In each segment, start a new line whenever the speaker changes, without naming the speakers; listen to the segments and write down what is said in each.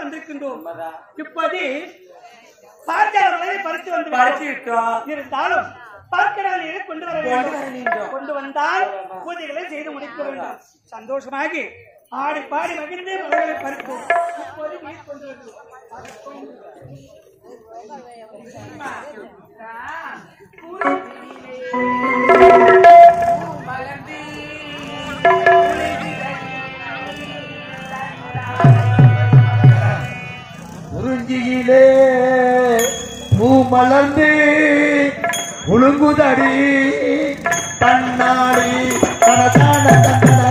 வந்திருக்கின்றோம். இப்போது பார்க்கிறவர்களை பறித்து வந்து இருந்தாலும் பார்க்கிறவர்களை கொண்டு வர வேண்டும். கொண்டு வந்தால் பூஜைகளை செய்து முடிக்க வேண்டும். சந்தோஷமாகி ஆடி பாடி மகிழ்ந்து மலர்களை பறிப்போம். இப்போது நீர் கொண்டு
குறிஞ்சியிலே பூ மலர்ந்து உழுங்குதடி தன்னாடி தனதான தந்தன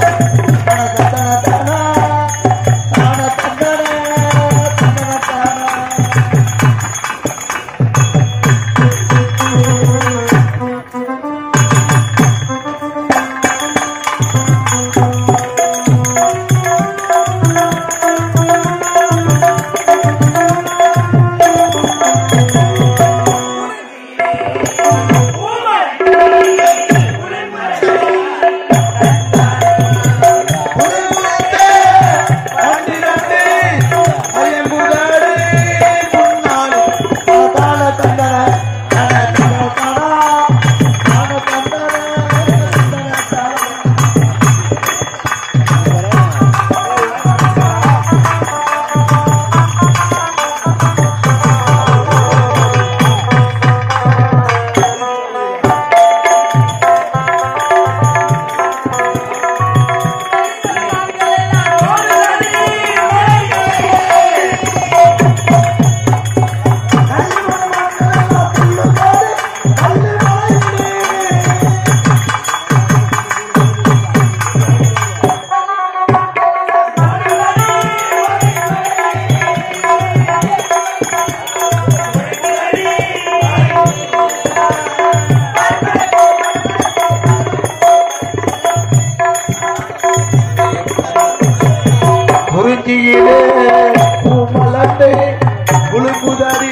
குறிஞ்சியிலே பூ மலர்ந்து உழுங்குதடி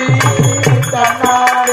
தன்னாடி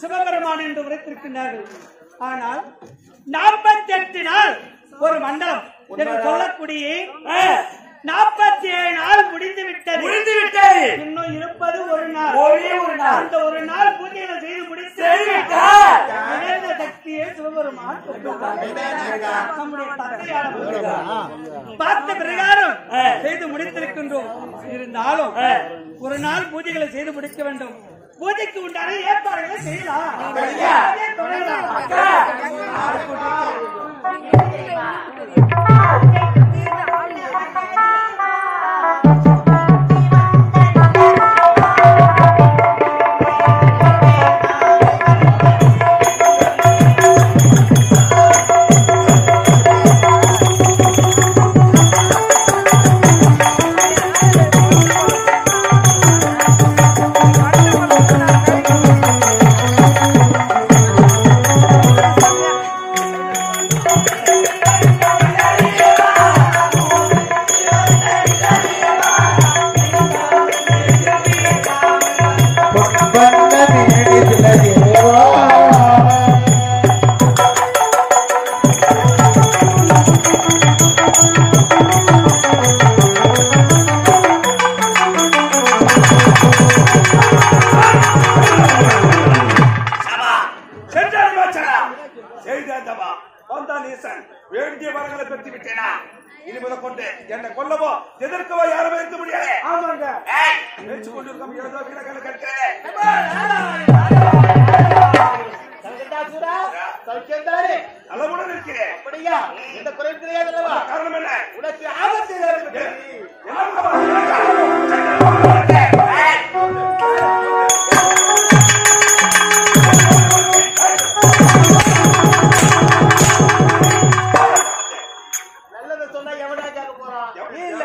சிவபெருமான் என்று உரைத்திருக்கின்றார்கள். ஆனால் 48 நாள் ஒரு மண்டலம் என்று சொல்லக்கூடிய 47 நாள் முடிந்து விட்டது. இன்னும் இருப்பது ஒரு நாள். அந்த ஒரு நாள் பூஜைகளை செய்து முடித்து சக்தியை சிவபெருமான் நம்முடைய பார்த்த பிரகாரம் செய்து முடித்திருக்கின்றோம். இருந்தாலும் ஒரு நாள் பூஜைகளை செய்து முடிக்க வேண்டும். பூஜைக்கு உண்டான ஏற்பாடுகளை செய்யலாம்.
பெற்று விட்டேனா இனி முதற்கொண்டு என்னை கொல்லவோ எதிர்க்கவோ யாரும் இருக்க முடியாது.
ஆமாங்க.
பேச்சு கொண்டிருக்கோம் ஏதோ வீரர்களை கேட்கிறேன். அளவுடன் இருக்கிறேன்.
அப்படியா? இந்த குறை கிடையாது அல்லவா?
காரணம் என்ன?
உனக்கு ஆபத்து ஏற்பட்டது. நல்லதை சொன்னா எவனா கேட்க போறான்? இல்ல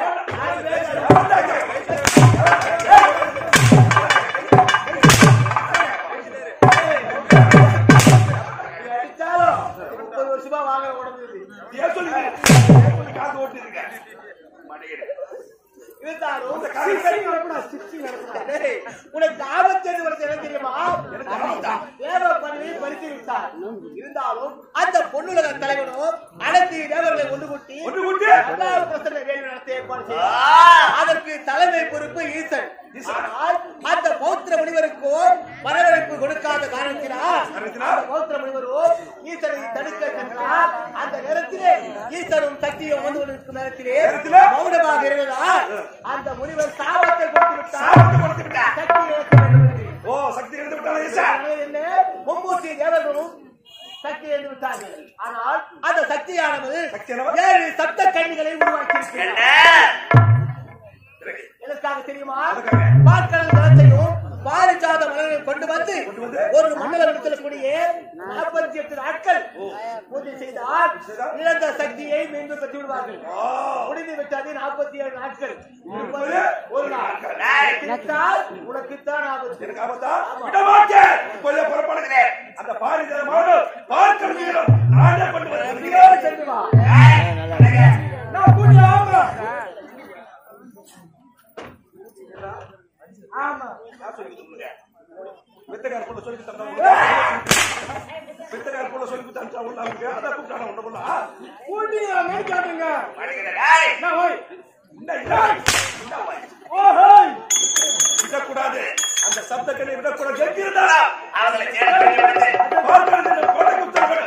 அடிச்சாலும் 30 வருஷமா வாங்க உடம்பு
ஏன் சொல்லுங்க? காசு ஓட்டி இருக்க
இருந்தாலும் உனக்கு ஆபத்து என்ன தெரியுமா? தேவ பதவியை பறித்து விட்டார். இருந்தாலும் அந்த பொன்னுலக தலைவனும் அனைத்து தேவர்களை ஒன்று கூட்டி வேள்வி நடத்த ஏற்பாடு செய்தார். அதற்கு தலைமை பொறுப்பு ஈசன். ஆனால் அந்த பௌத்திர முனிவருக்கோ வரவேற்பு கொடுக்காத காரணத்தினால் பௌத்திர முனிவரோ ஈசனை தடுக்க சென்றார். அந்த நேரத்திலே ஈசனும் சக்தியும் வந்து கொண்டிருக்கும் நேரத்திலே மௌனமாக இருந்ததால் அந்த முனிவர் சாபத்தை கொடுத்து விட்டார். சக்தி இழக்க வேண்டும்.
ஓ, சக்தி இழந்து விட்டார்.
என்ன மும்மூர்த்தி தேவர்களும் சக்தி இழந்து விட்டார்கள். ஆனால் அந்த சக்தியானது 7 சப்த கண்ணிகளை உருவாக்கி எதற்காக தெரியுமா? பார்க்கடல் ஜலத்தையும் பாரிஜாத மலர்களையும் கொண்டு வந்து ஒரு மண்டலம் எடுக்கக்கூடிய 48 நாட்கள் பூஜை செய்தால் இழந்த சக்தியை மீண்டும் பெற்று விடுவார்கள். முடிந்து விட்டது 47 நாட்கள். ஒரு நாள் உனக்குத்தான் ஆபத்து.
புறப்படுகிறேன். அந்த பாரிஜாத மலர்கள் பார்க்கடல் நானே கொண்டு வருகிறேன்.
சென்று வா. ஆமா,
வித்தகார போல சொல்லி தந்தாங்க. வித்தகார போல சொல்லி தந்தாங்க. உள்ளாங்க அத கூப்பிட்டானே ஒண்ணு போல.
கூட்டி மேய்க்காதீங்க.
மடிங்கடா.
நான் ஓய்.
ஓஹோய். விடக்கூடாது. அந்த சப்தங்களை விடக்கூடாது. எங்கிருந்தாரா? அவங்களை சேர்த்து பார்க்கறது கோட்டை குத்தார்கள்.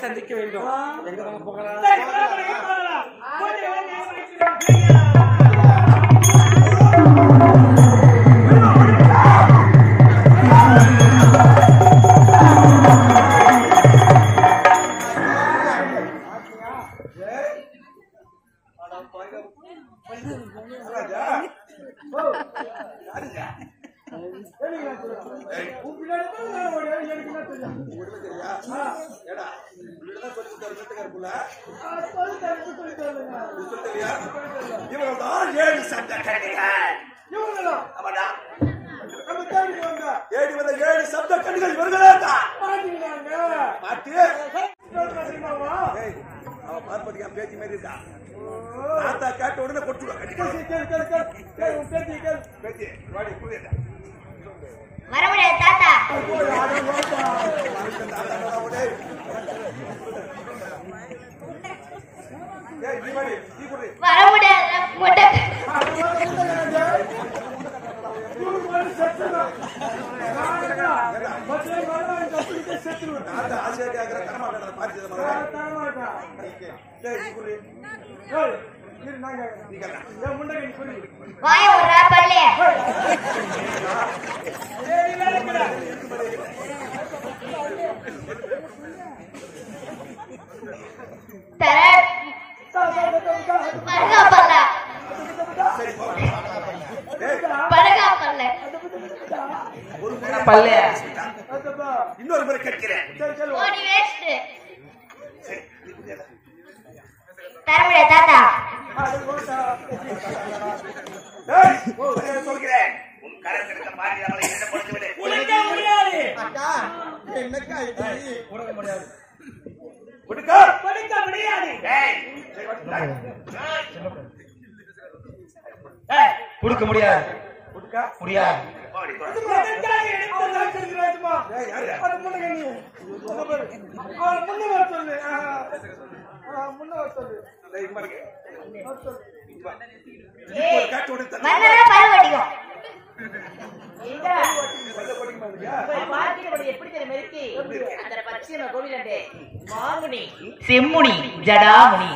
சந்திக்க வேண்டும். எங்க நம்ம போகலாம்? பேச்சு மாதிரி இருக்கா? கேட்ட உடனே கொடுத்துருவா.
வர முடியாது தாத்தா. வர முடியாது. வாய விடுறா பள்ளி.
இன்னொரு முறை கேட்கிறேன்.
தாத்தா
சொல்கிறேன். உன் கரத்திற்கு பாதி நம்மளை என்ன கொடுத்து விடு.
உனக்கே முடியாது.
கொடுக்க
கொடுக்க முடியாது.
கொடுக்க முடியாது.
கொடுக்க
முடியாது.
எதற்காக எடுத்து நாக்குகிறாய்மா? அது முன்னே நீ. அவர் முன்னே வர சொல்லு. முன்னே வர சொல்லு.
மன்னரா பரவடிக்கும்
செம்முனி ஜடாமுனி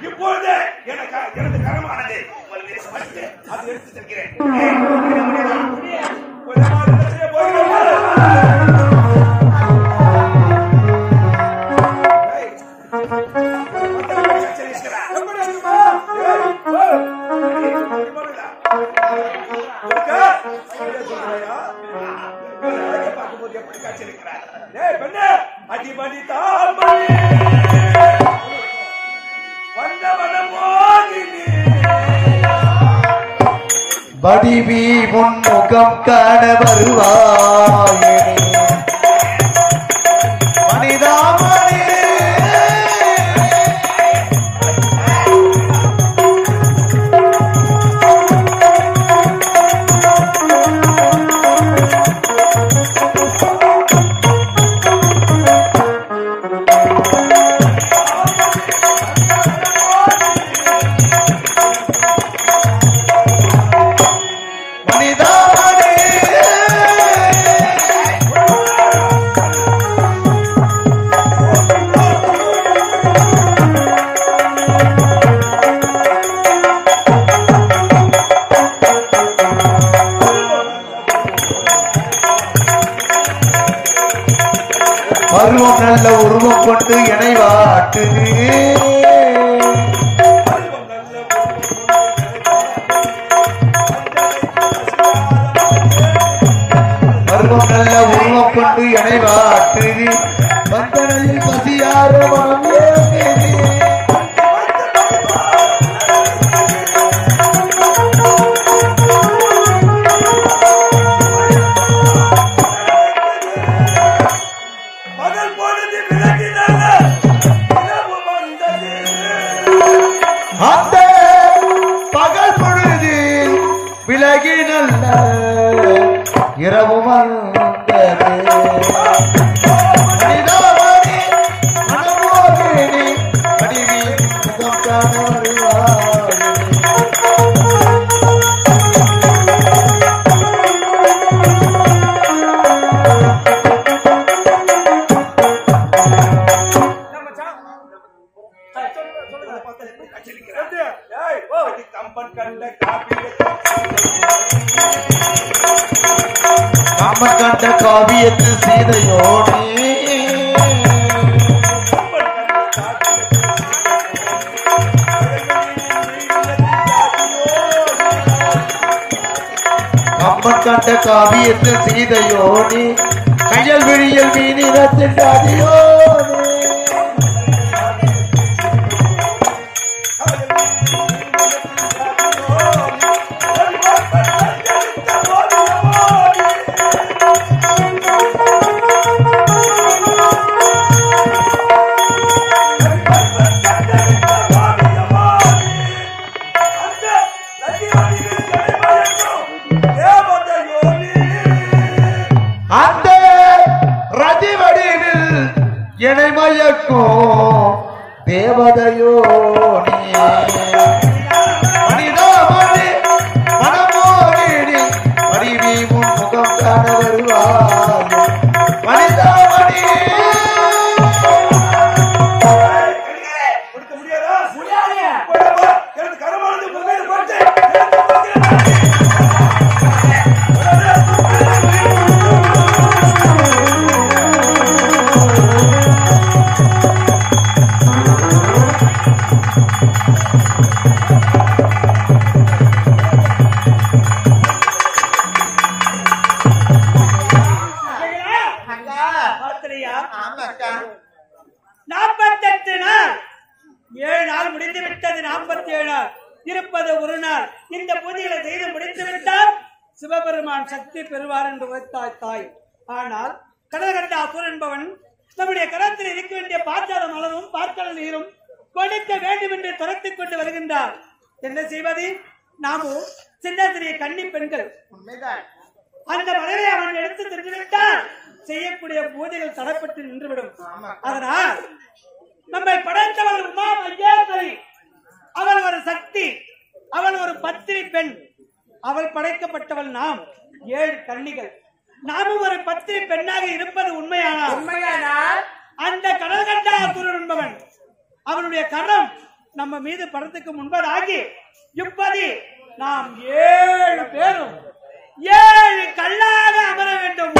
இப்பொழுது எனது கரமானது அது எடுத்து செல்கிறேன்.
வடிவி முன்முகம் காண வருவாயே மனிதாமணி பருவம் நல்ல உருவம் கொண்டு இணைவாட்டுது பருவம் நல்ல உருவம் கொண்டு இணைவாட்டுது வந்தனையில் பசியார மனம் ஏங்குது அந்த பகல் பொழுது விலகி நல்ல இரவு வந்தது மனிதாமணி மனமோகினி மனைவி முகம் காண வருவாயே காமன் கண்ட காவியத்து சீதையோனே காமன் கண்ட காவியத்து சீதையோனே கையல் விழியல் மீனிடத்தின் அதியோனே அந்த ரதி வடிவில் என்னை மயக்கும் தேவதையோனே மனிதாமணி மனமோகினி மனைவி முன்முகம் காண வருவாயே மனிதாமணி
கொடுக்க முடியாதா?
முடியாது.
எனது கரமானது உன் மீது பட்டு
நாள் முடிந்து விட்டது. 47 நாள் இருப்பது ஒரு நாள். இந்த பூஜைகளை செய்து முடித்து விட்டால் சிவபெருமான் சக்தி பெறுவார் என்று உரைத்தாய் தாய். ஆனால் கடற்கண்டா அசுரன் என்பவன் நம்முடைய கடத்தில் இருக்க வேண்டிய பாற்றாத மலரும் பார்க்கடல் நீரும் கொடுக்க வேண்டும் என்று துரத்திக் கொண்டு வருகின்றார். என்ன செய்வது? நாமும் சின்ன சிறிய கன்னி பெண்கள். அந்த மலரை அவன் எடுத்து திரும்பிவிட்டால் செய்யக்கூடிய பூஜைகள் தடைப்பட்டு நின்றுவிடும். அதனால் நம்மை படைத்தவள் உமா மகேஸ்வரி. அவள் ஒரு சக்தி, அவள் ஒரு பத்தினி பெண். அவள் படைக்கப்பட்டவள் நாம் 7 கன்னிகள். நாமும் ஒரு பத்தினி பெண்ணாக இருப்பது உண்மையானால் அந்த கடற்கண்டாசுரன் என்பவன் அவனுடைய கரம் நம்ம மீது படத்துக்கு முன்பதாகி இப்படி நாம் 7 பேரும் 7 கல்லாக அமர வேண்டும்.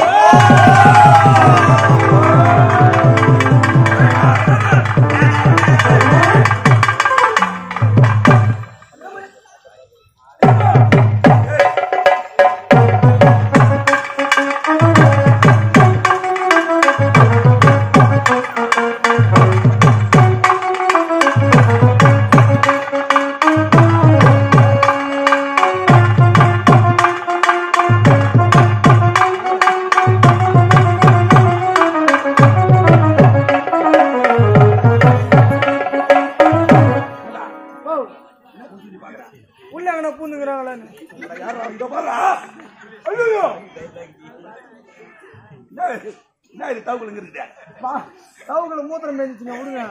மூத்திரம் விடுங்க.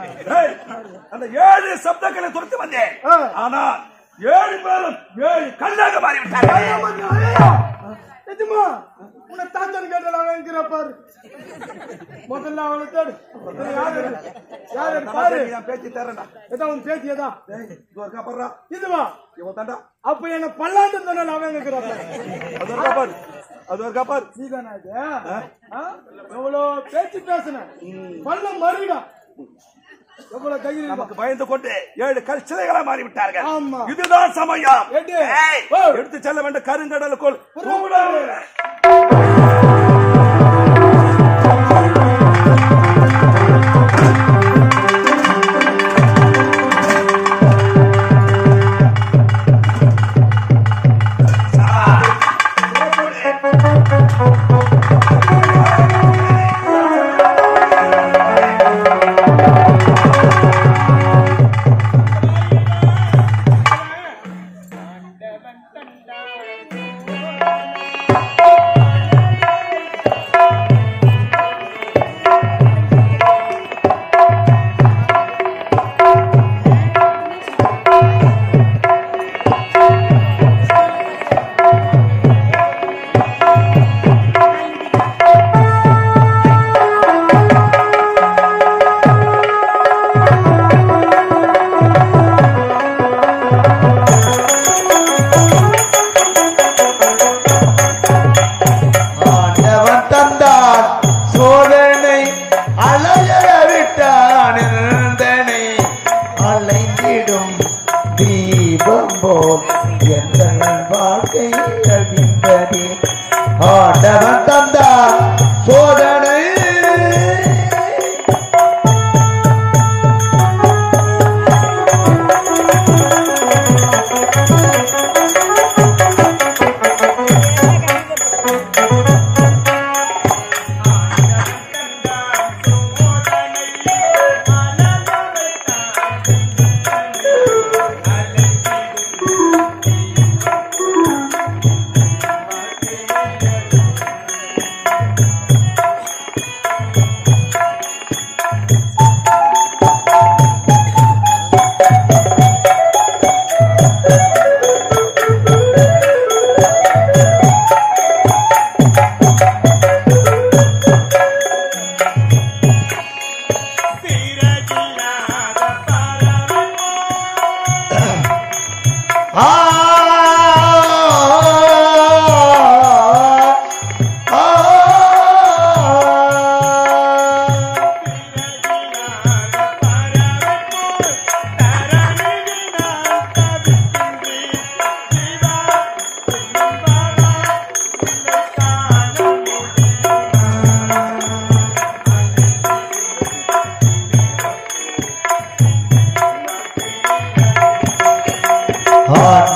அந்த 7 சப்தங்களை துரத்து வந்தேன். ஆனா 7 பேரும் 7 கல்லாக மாறிவிட்டார்கள்.
உன்னை தாத்தன் கேட்டாங்க பாரு. முதல்ல அவனை தேடு. யாரு பாரு
பேச்சு தரேன்டா.
ஏதா உன் பேச்சு ஏதா
இதுவா
இதுவா
இவன் தாண்டா.
அப்ப என்ன பல்லாண்டு தானே அவன் கேட்கிறான்.
அது ஒரு காப்பாரு.
நீதானா இது? எவ்வளவு பேச்சு பேசுன பல்லம் மறுடா. எவ்வளவு தைரியம்.
நமக்கு பயந்து கொண்டு 7 கல் சிலைகளா மாறிவிட்டார்கள்.
ஆமா.
இதுதான் சமயம். எடுத்து செல்ல வேண்டும் கருங்கடலுக்குள்.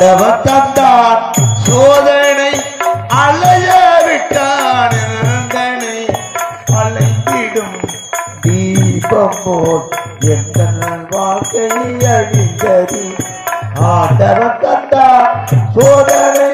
ஆண்டவன் தந்தான் சோதனை அலைய விட்டான் நந்தனை அலைந்திடும் தீபம் போல் எந்த வாழ்க்கை அழிந்தது ஆண்டவன் தந்தான் சோதனை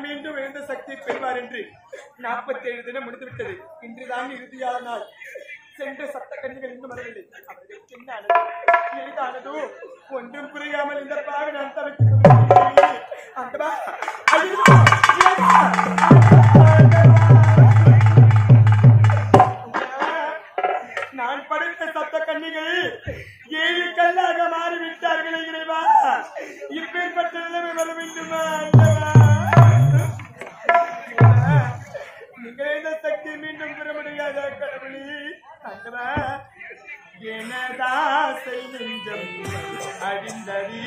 மீண்டும் எழுந்த சக்தியை பெறுவார் என்று 47 தினம் முடிந்துவிட்டது. இன்றுதான் இறுதியான நாள். சென்ற சப்த கன்னிகள் இன்னும் வரவில்லை. அவர்களுக்கு என்ன எளிதானதோ ஒன்றும் புரியாமல் இந்த பாவை நான் தவிர்த்து நான் படைத்த சப்த கன்னிகள் 7 கல்லாக மாறிவிட்டார்கள். இறைவா, இப்பேற்பட்ட நிலைமை வர வேண்டுமா? நீங்கள் சக்தி மீண்டும் பெற முடியாத கடவுளே, ஆண்டவா, எனதாசை நெஞ்சம் அறிந்தது,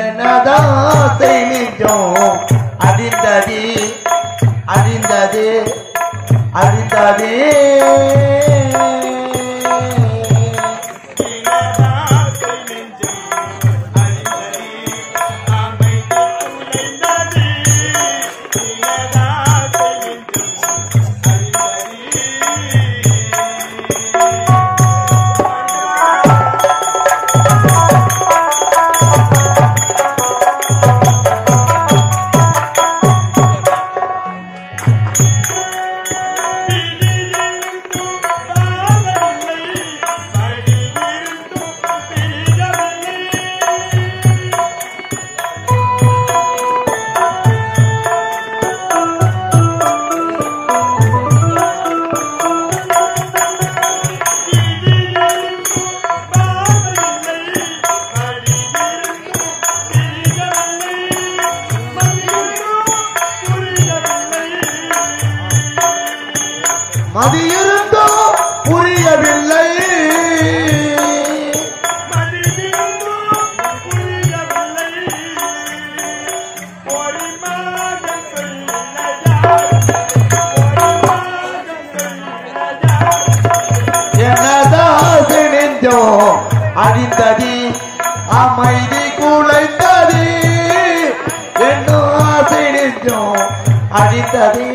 எனதாசை நெஞ்சம் அறிந்தது, அறிந்தது, அறிந்தது. மதியிருந்தோ புரியவில்லை, எனதாசை நெஞ்சம் அறிந்தது, அமைதி குலைத்தது, என்னும் ஆசை நெஞ்சம் அறிந்தது.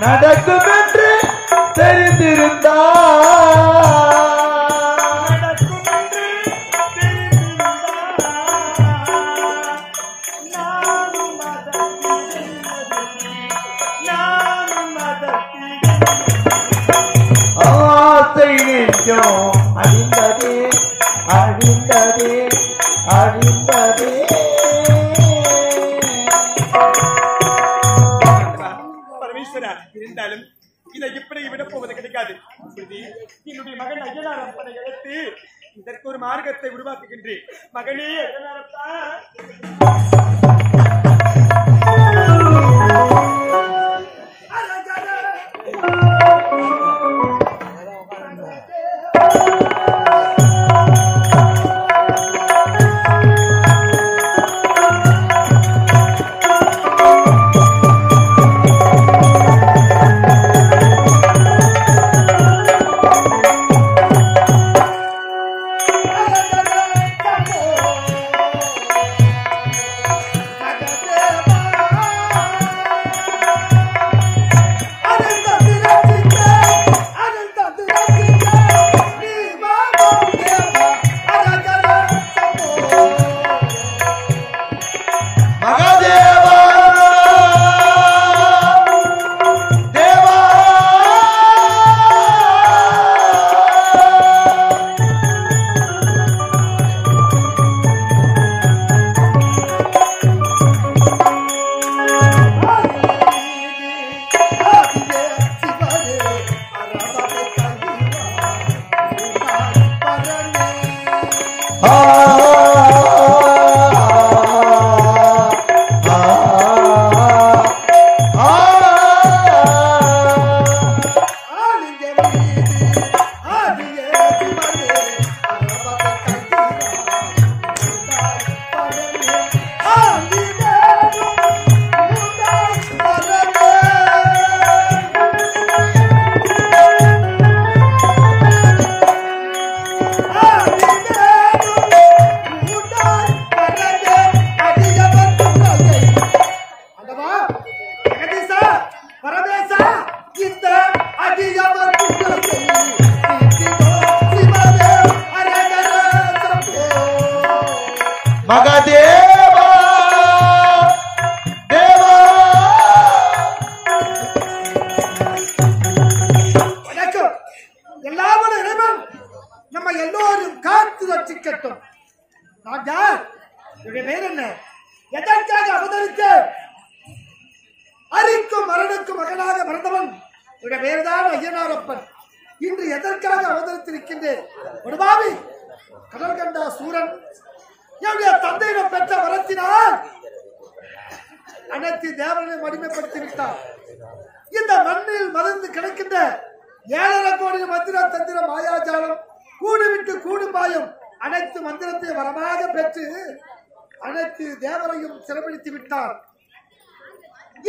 நடக்கும் என்று தெரிந்திருந்தார், நெஞ்சம் அழிந்ததே அழிந்ததே அழிந்ததே.
பரமேஸ்வரா, இருந்தாலும் இதை இப்படி விடப் போவது கிடைக்காது. என்னுடைய மகன் ஐயனாரப்பனை அழைத்து இதற்கு ஒரு மார்க்கத்தை உருவாக்குகின்றேன். மகனே ஐயனாரப்பா,
மகதேவா தேவா.
வணக்கம். எல்லாமே இறைவன் நம்ம எல்லோரும் காத்து ரட்சிக்கட்டும். நான் யார்? என்னுடைய பெயர் என்ன? எதற்காக அவதரித்த அரிக்கும் மரணுக்கும் மகனாக பிறந்தவன். என்னுடைய பெயர் தான் ஐயனாரப்பன். இன்று எதற்காக அவதரித்திருக்கின்றேன்? ஒரு பாவி கடல் கண்டா சூரன் என்னுடைய தந்தையிடம் பெற்ற வரத்தினால் அனைத்து தேவனை அடிமைப்படுத்தி விட்டார். இந்த மண்ணில் மறந்து கிடக்கின்ற 7.5 கோடி மந்திர தந்திர மாயாஜாலம் கூடுவிட்டு கூடும் மாயம் அனைத்து மந்திரத்தை வரமாக பெற்று அனைத்து தேவரையும் சிறப்பிடித்து விட்டார்.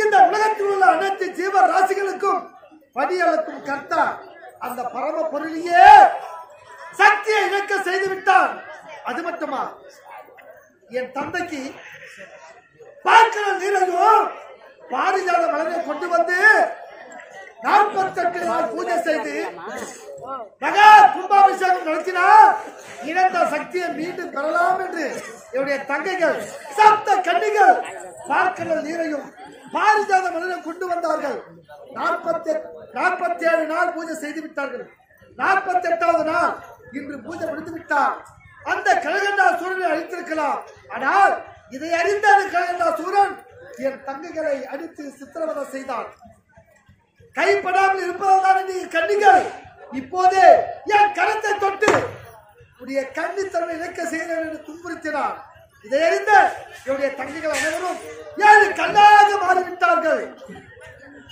இந்த உலகத்தில் உள்ள அனைத்து ஜீவ ராசிகளுக்கும் படியளக்கும் கர்த்தா அந்த பரம பொருளியே சக்தியை இழக்க செய்து விட்டார். அது மட்டுமா, என் தந்தைக்கு பார்க்கிற நீரையும் பாரிஜாத மலரை கொண்டு வந்து 48 நாள் பூஜை செய்து மகா கும்பாபிஷேகம் நடத்தினார். இழந்த சக்தியை மீண்டும் பெறலாம் என்று என்னுடைய தங்கைகள் சப்த கன்னிகள் பார்க்கிற நீரையும் பாரிஜாத மலரை கொண்டு வந்தார்கள். 47 நாள் பூஜை செய்து விட்டார்கள். 48வது நாள் இன்று பூஜை முடித்து விட்டார். அந்த கழகண்டா சூரனை அழித்திருக்கலாம். ஆனால் இதை அறிந்த அந்த கழகண்டா சூரன் என் தங்கைகளை அடித்து சித்திரவதை செய்தார். கைப்படாமல் இருப்பதால் நீ கண்ணிகள் இப்போதே என் கரத்தை தொட்டு உடைய கண்ணித்தன்மை இழக்க செய்கிறேன் என்று துன்புறுத்தினார். இதை அறிந்த என்னுடைய தங்கைகள் அனைவரும் 7 கல்லாக மாறிவிட்டார்கள்.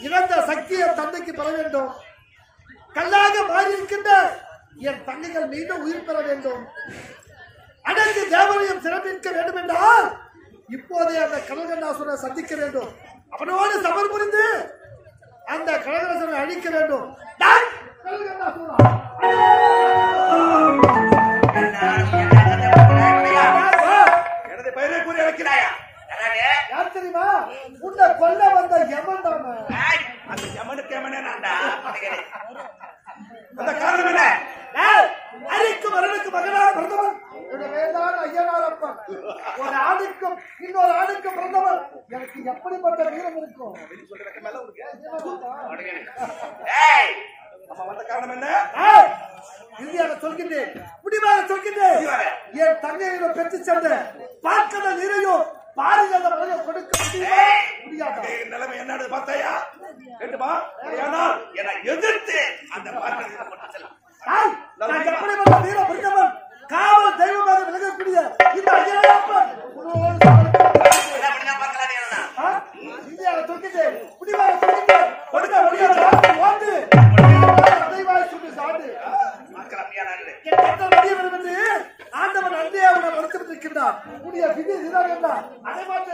இழந்த சக்தியை தந்தைக்கு பெற வேண்டும். கல்லாக மாறியிருக்கின்ற என் தங்கைகள் மீண்டும் உயிர் பெற வேண்டும். அனைத்து தேவனையும் சிறப்பிக்க வேண்டும் என்றால் இப்போதே அந்த கடல்கண்டாசுரனை சந்திக்க வேண்டும். அவனோடு சமர் புரிந்து அந்த கடல்கண்டாசுரனை அழிக்க வேண்டும்.
எனது பெயரை கூறி அழைக்கிறாயா?
யார் தெரியுமா? உன்னை கொல்ல வந்த யமன் தான்.
அந்த யமனுக்கு யமனே நான்டா. அந்த காரணம் என்ன?
அரிக்கும் மரணுக்கு மகனாக பிறந்தவன் என்னுடைய வேதான ஐயனாரப்பன். ஒரு ஆணுக்கும் இன்னொரு ஆணுக்கும் பிறந்தவன். எனக்கு எப்படிப்பட்ட வீரம் இருக்கும்?
நம்ம வந்த காரணம் என்ன?
இறுதியாக சொல்கின்றேன், முடிவாக சொல்கின்றேன். என் தங்கையிடம் பெற்று சென்ற பார்க்கிற நீரையும் பாரிஜாத மலையை கொடுக்க முடியாது.
நிலைமை என்னன்னு பார்த்தாயா? கேட்டுமா? ஆனால் என்னை எதிர்த்து அந்த பார்க்கிறதை கொண்டு செல்லும்.
நான் எப்படிப்பட்ட வீர பிரிந்தவன், காவல் தெய்வமாக விலகக்கூடிய இந்த ஐயப்பன் இந்தியாவை சொல்கின்றேன், முடிவாக சொல்கின்றேன். கொடுக்க முடியாது ஓட்டு அதைவாய் சொல்லி சாடு ஆண்டவன் அன்றைய அவனை மறுத்திருக்கின்றான். உடைய விதி இதுதான் என்றார். அதை மாற்ற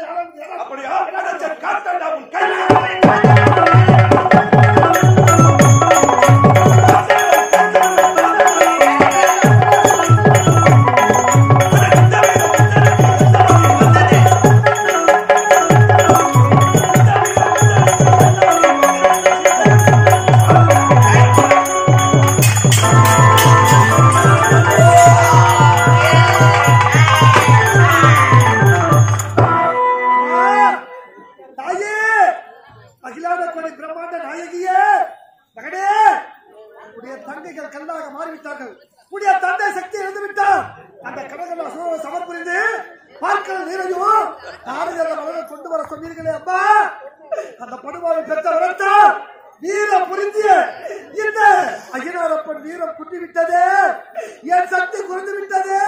அப்படியா? காத்தாண்டா உன் கை
வீரம் குட்டி விட்டது, என் சக்தி குறைந்து விட்டது.